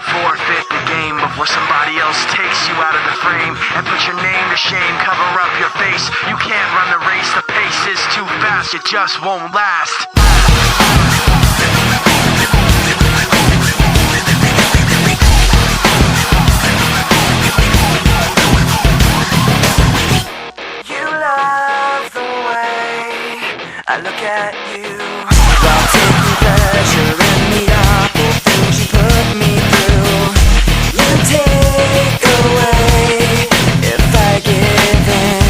Forfeit the game before somebody else takes you out of the frame and put your name to shame, cover up your face. You can't run the race, the pace is too fast, it just won't last. You love the way I look at you, while taking pleasure in the awful things you put me through. You take away if I give in.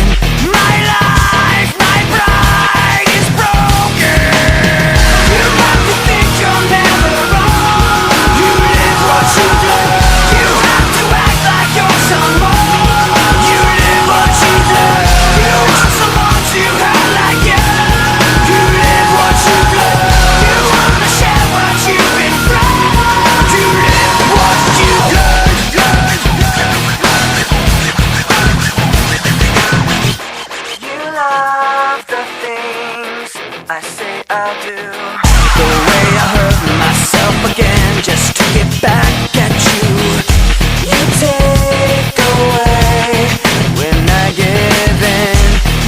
My life, my pride is broken. You have to think you're never wrong. You live what you do. You have to act like you're someone. You live what you do. You want someone to hurt like you. You live what you do. You wanna share what you've been through. You live what you do. You love the things I say I'll do. The way I hurt myself again just to get back at you. You take away when I give in.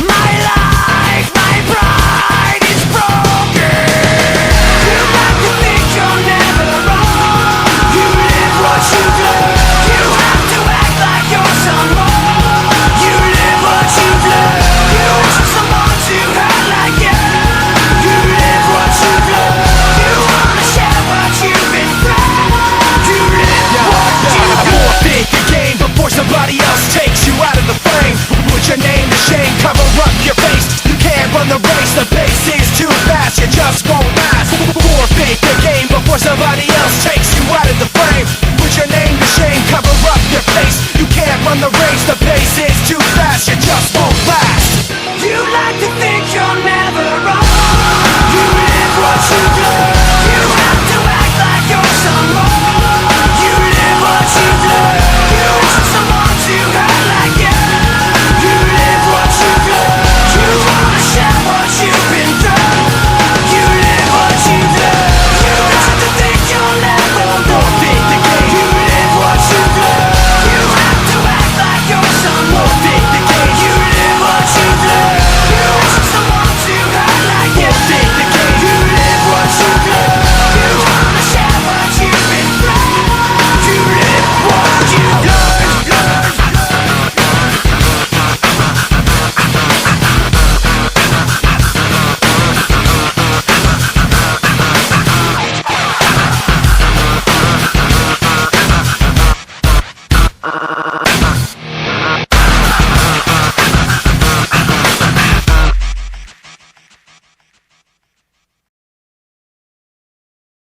My life, my pride is broken. You have to think you're never wrong. You live what you do. You have to act like you're someone. You live what you do. You want someone to hurt like you. You live what you do. You wanna share what you've been through. You live what you do. Forfeit the game before somebody else takes you out of the frame. Put your name to shame, cover up your face. You can't run the race, the pace is too fast, you just won't last. Forfeit the game before somebody else takes you out of the frame. Put your name to shame, cover up your face. You can't run the race, the pace is too fast, you just won't last.